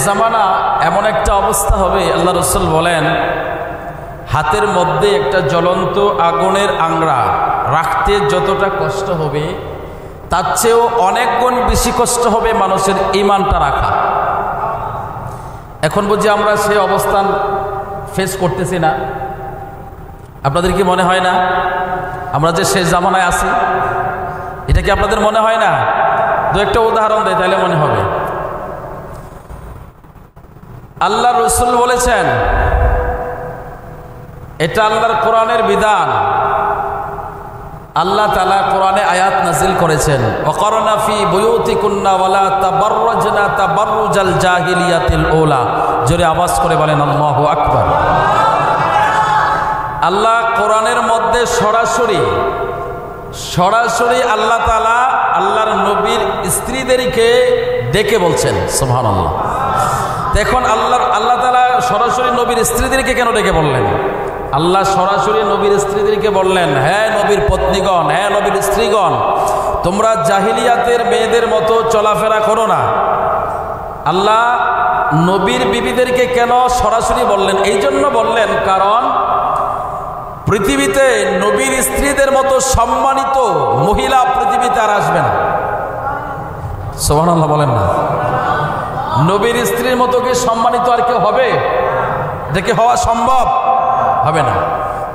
জামানা এমন একটা অবস্থা হবে, আল্লাহ রাসূল বলেন হাতের মধ্যে একটা জ্বলন্ত আগুনের আংড়া রাখতে যতটা কষ্ট হবে তার চেয়েও অনেক গুণ বেশি কষ্ট হবে মানুষের ঈমানটা রাখা। এখন বুঝি আমরা সেই অবস্থান ফেস করতেছি না? আপনাদের কি মনে হয় না আমরা যে শেষ জামানায় আছি? এটা কি আপনাদের মনে হয় না? দু একটা উদাহরণ দেয় তাহলে মনে হবে। আল্লাহ রাসূল বলেছেন, এটা আল্লাহর কোরআনের বিধান। আল্লাহ তাআলা কোরআনে আয়াত নাযিল করেছেন, ওয়াকারনা ফি বুয়ুতিকুন্না ওয়ালা তাবাররাজনা তাবাররুজাল জাহিলিয়াতিল উলা। জোরে আওয়াজ করে বলেন আল্লাহু আকবার। আল্লাহ কোরআনের মধ্যে সরাসরি আল্লাহ তাআলা আল্লাহর নবীর স্ত্রীদেরকে ডেকে বলছেন, সুবহানাল্লাহ। দেখুন আল্লাহ তাআলা সরাসরি নবীর স্ত্রীদেরকে কেন ডেকে বললেন? আল্লাহ সরাসরি নবীর স্ত্রীদেরকে বললেন, হ্যাঁ নবীর পত্নীগণ, হ্যাঁ নবীর স্ত্রীগণ, তোমরা জাহিলিয়াতের মেয়েদের মতো চলাফেরা করো না। আল্লাহ নবীর বিবিদেরকে কেন সরাসরি বললেন? এই জন্য বললেন কারণ পৃথিবীতে নবীর স্ত্রীদের মতো সম্মানিত মহিলা পৃথিবীতে আর আসবে না। সুবহানাল্লাহ বলেন না? নবীর স্ত্রীর মতো কি সম্মানিত আর কেউ হবে? এটা কি হওয়া সম্ভব? হবে না।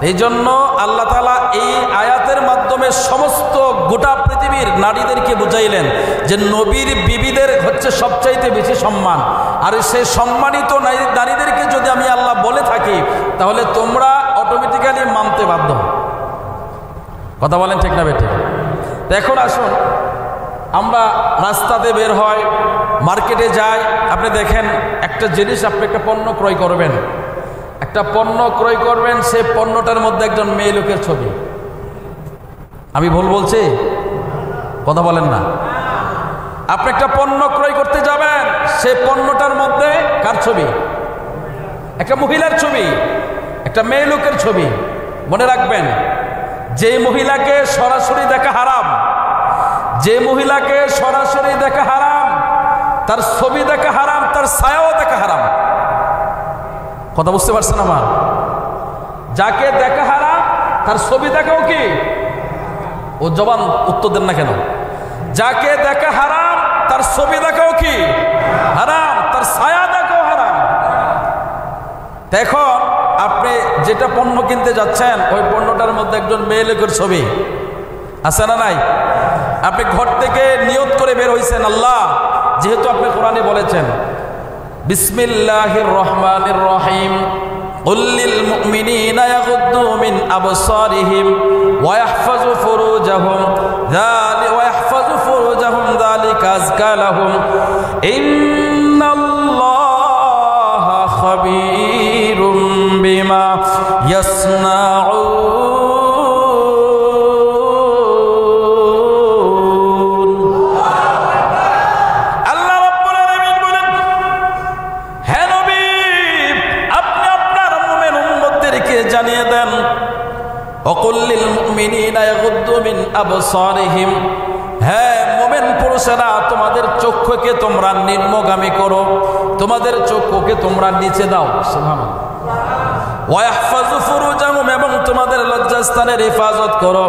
এই জন্য আল্লাহ তাআলা এই আয়াতের মাধ্যমে সমস্ত গোটা পৃথিবীর নারীদেরকে বুঝাইলেন যে নবীর বিবিদের হচ্ছে সবচাইতে বেশি সম্মান। আর সেই সম্মানিত নারীদেরকে যদি আমি আল্লাহ বলে থাকি তাহলে তোমরা অটোমেটিক্যালি মানতে বাধ্য। কথা বলেন ঠিক না বেঠিক? এখন আসুন, আমরা রাস্তাতে বের হয়, মার্কেটে যাই, আপনি দেখেন একটা জিনিস, আপনি একটা পণ্য ক্রয় করবেন, সেই পণ্যটার মধ্যে একজন মেয়ে লোকের ছবি। আমি ভুল বলছি? কথা বলেন না? আপনি একটা পণ্য ক্রয় করতে যাবেন, সেই পণ্যটার মধ্যে কার ছবি? একটা মহিলার ছবি, একটা মেয়ে লোকের ছবি। মনে রাখবেন, যে মহিলাকে সরাসরি দেখা হারাম, তার ছবি দেখা হারাম, তার ছায়াও দেখা হারাম। কথা বুঝতে পারছেন আমার? যাকে দেখা হারাম তার ছবি দেখাও কি? ও জবান উত্তর দেন না কেন? যাকে দেখা হারাম তার ছবি দেখাও কি হারাম, তার ছায়া দেখাও হারাম। দেখো, আপনি যেটা পণ্য কিনতে যাচ্ছেন ওই পণ্যটার মধ্যে একজন মেয়ে লোকের ছবি আছে না নাই? আপনি ঘর থেকে নিয়ত করে বের হইছেন, আল্লাহ যেহেতু আপনি কোরআনে বলেছেন বিসমিল্লাহির রহমানির রহিম, কুল লিল মুমিনিনা ইয়াগুদ্দু মিন আবসারিহিম ওয়া ইয়াহফাযু ফুরুজাহুম যালিকা আযকা লাহুম ইন্নাল্লাহা খাবীরুম বিমা ইয়াসনাউন। জানিয়ে দেন, ওয়াকুল লিল মুমিনিনা ইয়াগুদ্দু মিন আবসারিহিম, হ্যাঁ মুমিন পুরুষেরা তোমাদের চক্ষুকে তোমরা নিম্নগামী করো, তোমাদের চক্ষুকে তোমরা নিচে দাও। সুবহানাল্লাহ। ওয়া ইয়াহফাযু ফুরুজাহুম, এবং তোমাদের লজ্জাস্থানের হেফাজত করো।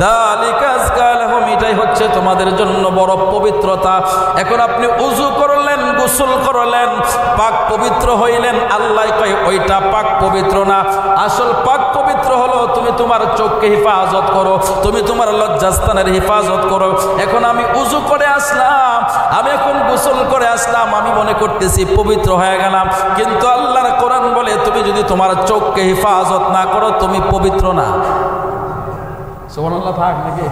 যালিকা আযকা লাহুম, এটাই হচ্ছে তোমাদের জন্য বড় পবিত্রতা। এখন আপনি ওযু করলেন, গোসল করলেন, পাক পবিত্র হইলেন, আল্লাহ কয় ওইটা পাক পবিত্র না। আসল পাক পবিত্র হলো তুমি তোমার চোখকে হেফাজত করো, তুমি তোমার লজ্জাস্থানের হেফাজত করো। এখন আমি ওযু করে আসলাম, আমি এখন গোসল করে আসলাম, আমি মনে করতেছি পবিত্র হয়ে গেলাম, কিন্তু আল্লাহর কোরআন বলে তুমি যদি তোমার চোখকে হেফাজত না করো তুমি পবিত্র না। সুবহানাল্লাহ। থাক নাকি?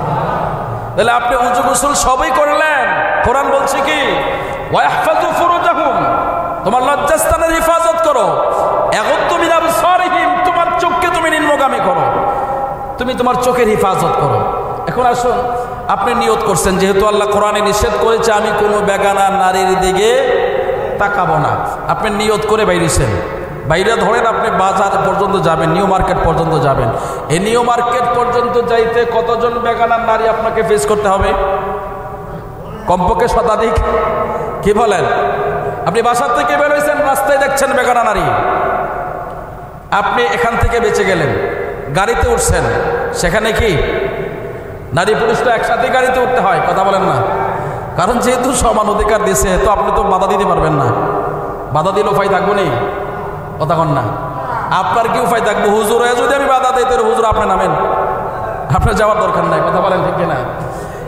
তাহলে আপনি ওযু গোসল সবই করলেন, কোরআন বলছে কি ওয়া ইয়াহফাযু ফুরুজাহুম, তোমার লজ্জাস্থানের হেফাজত করো। ইয়াগুদ্দু মিন আবসারিহিম, তোমার চোখকে তুমি নিম্নগামী করো, তুমি তোমার চোখের হেফাজত করো। এখন আসুন, আপনি নিয়ত করছেন যেহেতু আল্লাহ কোরআনে নিষেধ করেছে আমি কোনো বেগানা নারীর দিকে তাকাবো না, আপনি নিয়ত করে বাইরেছেন। বাইরে ধরেন আপনি বাজার পর্যন্ত যাবেন, নিউ মার্কেট পর্যন্ত যাবেন, এই নিউ মার্কেট পর্যন্ত যাইতে কতজন বেগানা নারী আপনাকে ফেস করতে হবে? কমপক্ষে শতাধিক। কি বলেন? আপনি বাসার থেকে বের হয়েছেন, রাস্তায় দেখছেন বেগানা নারী, আপনি এখান থেকে বেঁচে গেলেন, গাড়িতে উঠছেন, সেখানে কি নারী পুরুষ তো একসাথে গাড়িতে উঠতে হয়, কথা বলেন না? কারণ যেহেতু সমান অধিকার দিয়েছে, তো আপনি তো বাধা দিতে পারবেন না। বাধা দিলে উপায় থাকবো নি, কথা কন না? আপনার কি উপায় থাকবো? হুজুর হয়ে যদি আমি বাধা দিই, তো হুজুর আপনি নামেন, আপনার যাওয়ার দরকার নাই, কথা বলেন ঠিক কিনা?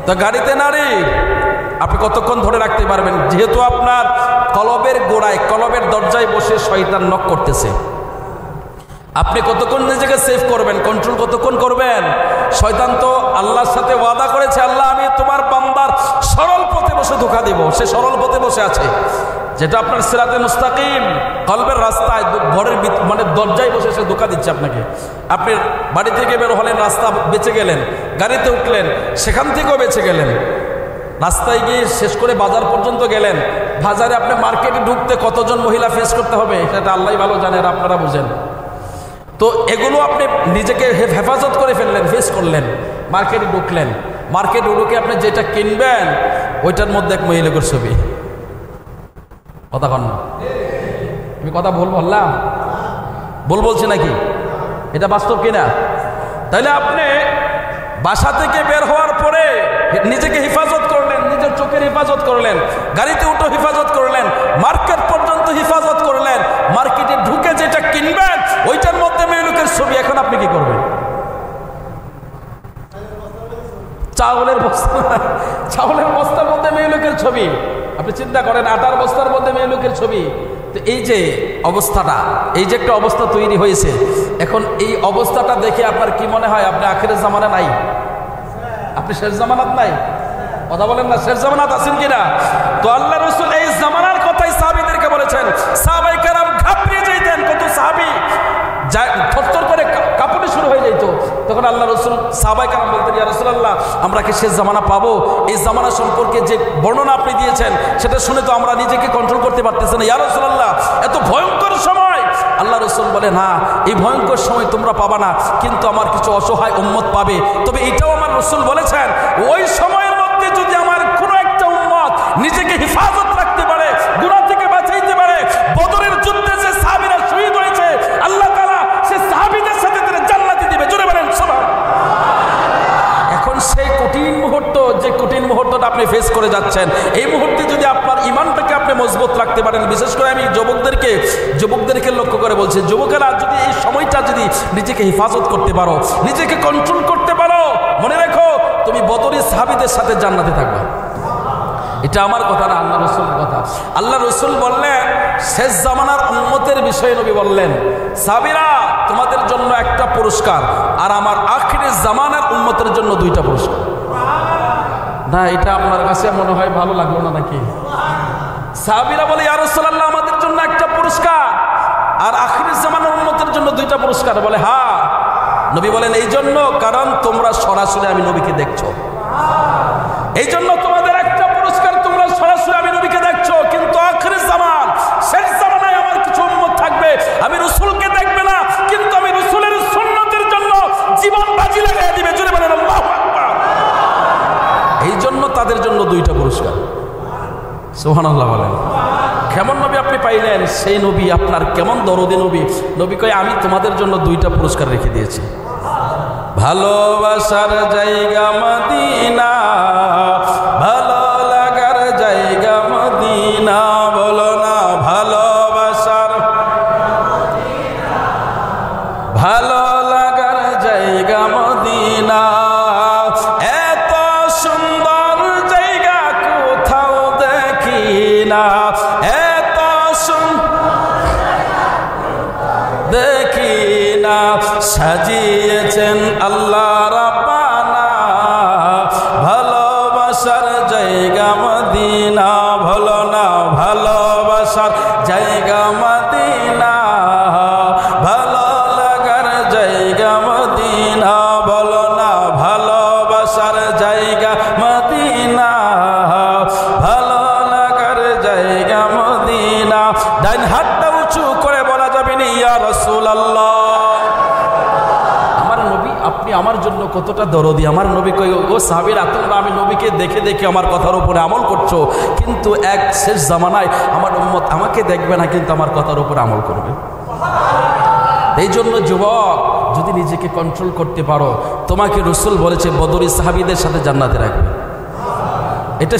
তো গাড়িতে নারী আপনি কতক্ষণ ধরে রাখতে পারবেন? যেহেতু আপনার কলবের গোড়ায়, কলবের দরজায় বসে শয়তান নক করতেছে, আপনি কতক্ষণ নিজেকে সেভ করবেন, কন্ট্রোল কতক্ষণ করবেন? শয়তান তো আল্লাহর সাথে ওয়াদা করেছে, আল্লাহ আমি তোমার বান্দার সরল পথে বসে ধোঁকা দিব। সে সরল পথে বসে আছে, যেটা আপনার সিরাতে মুস্তাকিম, কলবের রাস্তায়, ঘরের মানে দরজায় বসে সে ধোঁকা দিচ্ছে আপনাকে। আপনি বাড়ি থেকে বের হলেন, রাস্তা বেঁচে গেলেন, গাড়িতে উঠলেন, সেখান থেকেও বেঁচে গেলেন, রাস্তায় গিয়ে শেষ করে বাজার পর্যন্ত গেলেন। বাজারে আপনি মার্কেটে ঢুকতে কতজন মহিলা ফেস করতে হবে, সেটা আল্লাহই ভালো জানেন, আপনারা বুঝেন। তো এগুলো আপনি নিজেকে হেফাজত করে ফেললেন, ফেস করলেন, মার্কেটে ঢুকলেন, মার্কেটে ঢুকে আপনি যেটা কিনবেন ওইটার মধ্যে এক মহিলার ছবি, কথা কন না? আমি কথা ভুল বললাম? ভুল বলছি নাকি? এটা বাস্তব কিনা? তাইলে আপনি বাসা থেকে বের হওয়ার পরে নিজেকে হেফাজত করলেন, নিজের চোখের হেফাজত করলেন, গাড়িতে উঠে হেফাজত করলেন, মার্কেট পর্যন্ত হেফাজত করলেন, মার্কেটে ঢুকে যেটা কিনবেন ওইটার মধ্যে মেয়ে লোকের ছবি। এখন আপনি কি করবেন? চাউলের বস্তা, চাউলের বস্তার মধ্যে মেয়ে লোকের ছবি। আপনি চিন্তা করেন, আটার বস্তার মধ্যে মেয়ে লোকের ছবি। তো এই যে অবস্থাটা, এই যে একটা অবস্থা তৈরি হয়েছে, এখন এই অবস্থাটা দেখে আপনার কি মনে হয় আপনি আখিরের জামানা নাই? আপনি শেষ জামানাত নাই? কথা বলেন না, শেষ জামানাত আছেন কিনা? তো আল্লাহ রাসূল এই জামানার কথাই সাহাবীদেরকে বলেছেন। সাহাবায়ে কেরাম ঘাবড়ে যেতেন, কত সাহাবী থরথর করে কাঁপুনি শুরু হয়ে যেত। তখন আল্লাহ রাসূল সাহাবায়ে কেরাম বলতেন, ইয়া রাসূলুল্লাহ, আমরা কি শেষ জামানা পাবো? এই জামানা সম্পর্কে যে বর্ণনা আপনি দিয়েছেন সেটা শুনে তো আমরা নিজেকে কন্ট্রোল করতে পারতেছি না, ইয়া রাসূলুল্লাহ, এত ভয়ঙ্কর সময়। আল্লাহ রাসূল বলে, না, এই ভয়ঙ্কর সময় তোমরা পাবা না, কিন্তু আমার কিছু অসহায় উম্মত পাবে। তবে এটাও আমার রাসূল বলেছেন, ওই সময়ের মধ্যে যদি আমার কোনো একটা উম্মত নিজেকে হেফাজত রাখতে পারে, গুনাহ থেকে বাঁচাইতে পারে, বদরের যুদ্ধে যে সাহাবীরা শহীদ হয়েছে, আল্লাহ তাআলা সে সাহাবীদের সাথে তাদের জান্নাতে দিবে। জোরে বলেন সুবহানাল্লাহ। এখন সেই কঠিন মুহূর্ত, যে কঠিন মুহূর্তটা আপনি ফেস করে যাচ্ছেন, এই মুহূর্তে যদি আপনার ঈমানটাকে আপনি মজবুত রাখতে পারেন, বিশেষ করে আমি যুবকদেরকে লক্ষ্য করে বলছি, যুবকেরা যদি এই সময়টা যদি নিজেকে হেফাজত করতে পারো, নিজেকে কন্ট্রোল করতে পারো, মনে রেখো তুমি বদরের সাহাবীদের সাথে জান্নাতে থাকবে। এটা আমার কথা না, আল্লাহ রাসূলের কথা। আল্লাহ রাসূল বললেন, শেষ জামানার উম্মতের বিষয়ে নবী বললেন, সাহাবীরা তোমাদের জন্য একটা পুরস্কার, আর আমার আখিরের জামানার উম্মতের জন্য দুইটা পুরস্কার। না, এটা আপনার কাছে মনে হয় ভালো লাগলো না নাকি? সাহাবীরা বলে, ইয়া রাসূলুল্লাহ, আমাদের জন্য একটা পুরস্কার, আর আখিরের জামানার উম্মতের জন্য দুইটা পুরস্কার। বলে, হ্যাঁ। নবী বলেন, এই জন্য কারণ তোমরা সরাসরি আমি নবীকে দেখছো, এই জন্য তোমাদের একটা পুরস্কার, তোমরা সরাসরি আমি নবীকে দেখছো। কিন্তু আখিরের জামান, শেষ জামানায় আমার কিছু উম্মত থাকবে, আমি রাসূলকে দেখবে না, কিন্তু আমি রাসূলের সুন্নতের জন্য জীবন বাজি লাগাই দিবে। জোরে বলেন আল্লাহু আকবার। এই জন্য তাদের জন্য দুইটা পুরস্কার। সুবহানাল্লাহ বলেন। কেমন নবী আপনি পাইলেন? সেই নবী আপনার কেমন দরদি নবী। নবী কয়, আমি তোমাদের জন্য দুইটা পুরস্কার রেখে দিয়েছি। ভালোবাসার জায়গা মদিনা, ভালো লাগার জায়গা মদিনা, বলো না ভালোবাসার, ভালো লাগার জায়গা মদিনা, এত সুন্দর জায়গা কোথাও দেখি না, এত দেখি না, সাজিয়েছেন আল্লাহ রাব্বানা, ভালোবাসার জায়গা মদিনা, ভুলো না ভালোবাসার জায়গা মদিনা, ভালো লাগার জায়গা মদিনা, বলো না ভালোবাসার জায়গা মদিনা, ভালো লাগার জায়গা মদিনা। ডান হাতটা উঁচু করে বলা যাবে না, ইয়া রাসূলুল্লাহ। আমার নবী আপনি আমার জন্য কতটা দরদি। আমার নবী কই, ও সাহাবীরা তোমরা আমি নবীকে দেখে দেখে আমার কথার উপরে আমল করছো, কিন্তু এক শেষ জামানায় আমার উম্মত আমাকে দেখবে না, কিন্তু আমার কথার উপরে আমল করবে। এই জন্য যুবক, যদি নিজেকে কন্ট্রোল করতে পারো, তোমাকে রাসূল বলেছে বদরি সাহাবীদের সাথে জান্নাতে রাখবে। এটা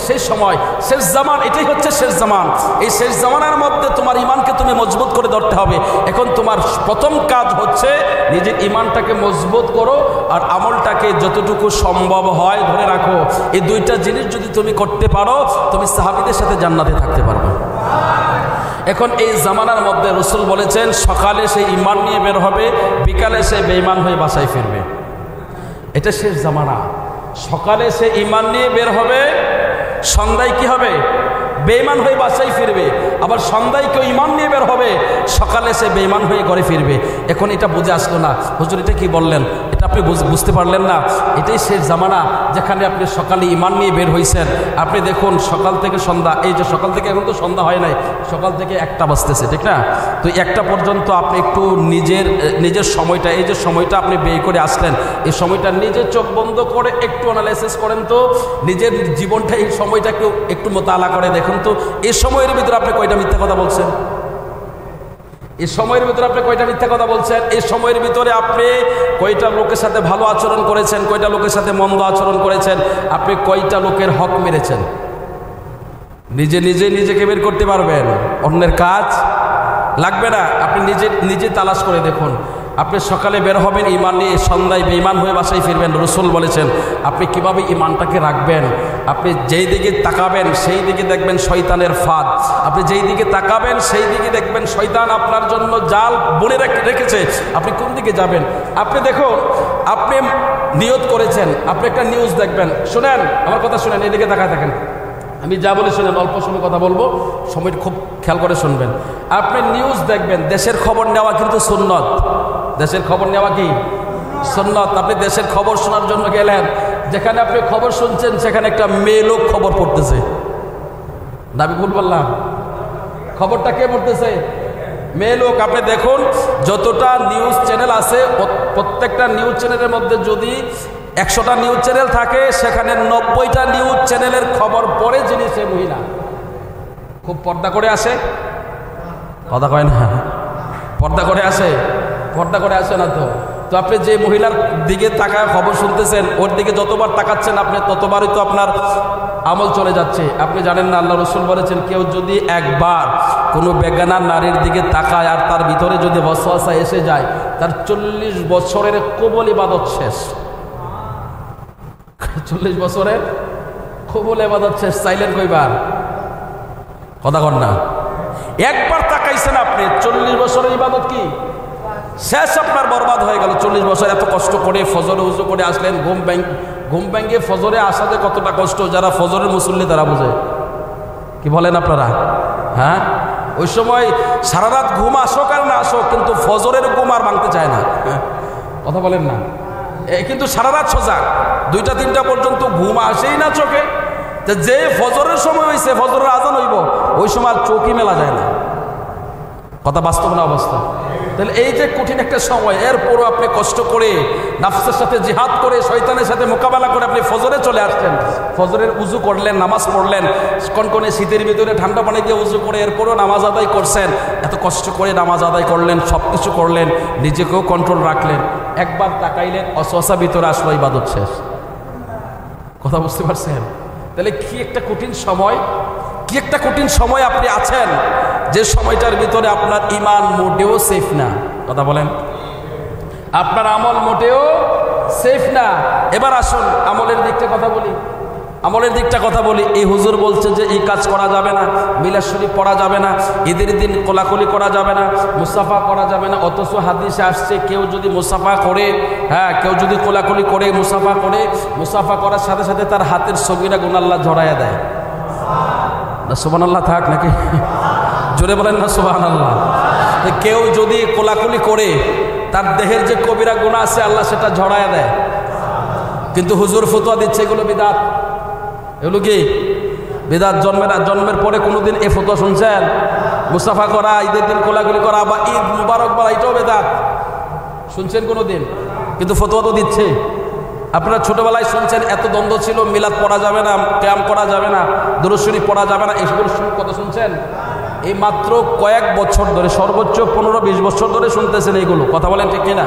সেই সময়, শেষ জামান, এটাই হচ্ছে শেষ জামান। এই শেষ জামানার মধ্যে তোমার ইমানকে তুমি মজবুত করে ধরতে হবে। এখন তোমার প্রথম কাজ হচ্ছে নিজের ইমানটাকে মজবুত করো আর আমলটাকে যতটুকু সম্ভব হয় ধরে রাখো। এই দুইটা জিনিস যদি তুমি করতে পারো, তুমি সাহাবীদের সাথে জান্নাতে থাকতে পারবে। এখন এই জামানার মধ্যে রাসূল বলেছেন সকালে সে ঈমান নিয়ে বের হবে, বিকালে সে বেঈমান হয়ে বাসায় ফিরবে। এটা শেষ জামানা। সকালে সে ঈমান নিয়ে বের হবে, সন্ধ্যায় কি হবে? বেঈমান হয়ে বাসায় ফিরবে। আবার সন্ধ্যায় কেউ ঈমান নিয়ে বের হবে, সকালে সে বেঈমান হয়ে ঘরে ফিরবে। এখন এটা বুঝে আসলো না, হুজুর এটা কি বললেন? এটা আপনি বুঝতে পারলেন না। এটাই শেষ জামানা, যেখানে আপনি সকালে ঈমান নিয়ে বের হয়েছেন। আপনি দেখুন সকাল থেকে সন্ধ্যা, এই যে সকাল থেকে, এখন তো সন্ধ্যা হয় নাই, সকাল থেকে 1টা বাজতেছে, ঠিক না? তো 1টা পর্যন্ত আপনি একটু নিজের সময়টা, এই যে সময়টা আপনি ব্যয় করে আসলেন, এই সময়টা নিজের চোখ বন্ধ করে একটু অ্যানালাইসিস করেন তো, নিজের জীবনটা এই সময়টা একটু মোতালা করে দেখুন তো, এই সময়ের ভিতরে আপনি কয়টা মিথ্যা কথা বলছেন? এই সময়ের ভিতরে আপনি কয়টা মিথ্যা কথা বলছেন? এই সময়ের ভিতরে আপনি কয়টা লোকের সাথে ভালো আচরণ করেছেন, কয়টা লোকের সাথে মন্দ আচরণ করেছেন, আপনি কয়টা লোকের হক মেরেছেন? নিজেকে বের করতে পারবেন, অন্যের কাজ লাগবে না। আপনি নিজে তালাশ করে দেখুন। আপনি সকালে বের হবেন ঈমান নিয়ে, সন্ধ্যায় বেঈমান হয়ে বাসায় ফিরবেন। রাসূল বলেছেন আপনি কিভাবে ঈমানটাকে রাখবেন। আপনি যেই দিকে তাকাবেন সেই দিকে দেখবেন শয়তানের ফাঁদ। আপনি যেই দিকে তাকাবেন সেই দিকে দেখবেন শয়তান আপনার জন্য জাল বুনে রেখেছে। আপনি কোন দিকে যাবেন? আপনি দেখুন, আপনি নিয়ত করেছেন, আপনি একটা নিউজ দেখবেন। শুনেন আমার কথা, শুনেন, এদিকে তাকায় থাকেন, আমি যা বলি শুনেন, অল্প সময় কথা বলবো, সময়টা খুব খেয়াল করে শুনবেন। আপনি নিউজ দেখবেন, দেশের খবর নেওয়া কিন্তু সুন্নত। দেশের খবর নেওয়া কি সুন্নত? আপনি দেশের খবর শোনার জন্য গেলেন, যেখানে আপনি খবর শুনছেন সেখানে একটা মেয়ে লোক খবর পড়তেছে। দাবি ভুল বললাম? খবরটা কে পড়তেছে? মেয়ে লোক। আপনি দেখুন যতটা নিউজ চ্যানেল আছে, প্রত্যেকটা নিউজ চ্যানেলের মধ্যে যদি 100টা নিউজ চ্যানেল থাকে, সেখানে 90টা নিউজ চ্যানেলের খবর পড়ে যিনি, সে মহিলা। খুব পর্দা করে আসে, কথা কয় না, পর্দা করে আসে, পর্দা করে আসে না তো। তো আপনি যে মহিলার দিকে তাকায় খবর শুনতেছেন, ওর দিকে যতবার তাকাচ্ছেন আপনি ততবারই তো আপনার আমল চলে যাচ্ছে। আপনি জানেন না, আল্লাহ রাসূল বলেছেন কেউ যদি একবার কোনো বেগানা নারীর দিকে তাকায় আর তার ভিতরে যদি ওয়াসওয়াসা এসে যায়, তার 40 বছরের কবুল ইবাদত শেষ। 40 বছরের কবুল ইবাদত শেষ। চাইলেন কয়বার? কথা কন না। একবার তাকাইছেন আপনি, 40 বছরের ইবাদত কি শেষ, আপনার বরবাদ হয়ে গেল। 40 বছর এত কষ্ট করে ফজরে উজু করে আসলেন, ঘুম ভেঙে ফজরে আসাতে কতটা কষ্ট, যারা ফজরের মুসল্লি তারা বুঝে। কি বলেন আপনারা? হ্যাঁ, ওই সময় সারা রাত ঘুম আসুক আর না আসুক, কিন্তু ফজরের ঘুম আর ভাঙতে চায় না। কথা বলেন না? কিন্তু সারা রাত সোজা 2টা 3টা পর্যন্ত ঘুম আসেই না চোখে। যে ফজরের সময় হয়েছে, ফজরের আজান হইব, ওই সময় আর চোখই মেলা যায় না। কথা বাস্তব না অবস্থা? তাহলে এই যে কঠিন একটা সময়, এরপরও আপনি কষ্ট করে নাফসের সাথে জিহাদ করে শয়তানের সাথে মোকাবেলা করে আপনি ফজরে চলে আসছেন। ফজরের উজু করলেন, নামাজ পড়লেন, কনকনে শীতের ভিতরে ঠান্ডা পানি দিয়ে উজু করে এরপরও নামাজ আদায় করছেন। এত কষ্ট করে নামাজ আদায় করলেন, সব কিছু করলেন, নিজেকেও কন্ট্রোল রাখলেন। একবার তাকাইলেন, অসওয়াসা ভিতরে আসলো, ইবাদত শেষ। কথা বুঝতে পারছেন? তাহলে কি একটা কঠিন সময়, কি একটা কঠিন সময় আপনি আছেন, যে সময়টার ভিতরে আপনার ঈমান মোটেও সেফ না। কথা বলেন? আপনার আমল মোটেও সেফ না। এবার আসুন আমলের দিকটা কথা বলি, আমলের দিকটা কথা বলি। এই হুজুর বলছে যে এই কাজ করা যাবে না, মিলাদ শরীফ পড়া যাবে না, ঈদের দিন কোলাকুলি করা যাবে না, মুসাফা করা যাবে না। অথচ হাদিসে আসছে কেউ যদি মুসাফা করে, হ্যাঁ, কেউ যদি কোলাকুলি করে, মুসাফা করে, মুসাফা করার সাথে সাথে তার হাতের সগীরা গুনাহ আল্লাহ ঝরাইয়া দেয়। না সুবহানাল্লাহ থাক নাকি? জোরে বলেন না সুবহানাল্লাহ। কেউ যদি কোলাকুলি করে, তার দেহের যে কবিরা গুনাহ আছে আল্লাহ সেটা ঝরাইয়া দেয়। কিন্তু হুজুর ফতোয়া দিচ্ছে এগুলো বিদআত। এগুলো কি বিদআত? জন্মের পরে কোনোদিন এ ফতোয়া শুনছেন? মুসাফা করা, ঈদের দিন কোলাকুলি করা বা ঈদ মুবারক বলা, এটাও বিদআত। শুনছেন কোনোদিন? কিন্তু ফতোয়া তো দিচ্ছে। আপনারা ছোটবেলায় শুনছেন এত দ্বন্দ্ব ছিল, মিলাদ পড়া যাবে না, ক্যাম্প করা যাবে না, দুরূদ শরীফ পড়া যাবে না, এসবের কত শুনছেন? এই মাত্র কয়েক বছর ধরে, সর্বোচ্চ 15-20 বছর ধরে শুনতেছেন এইগুলো। কথা বলেন ঠিক কিনা?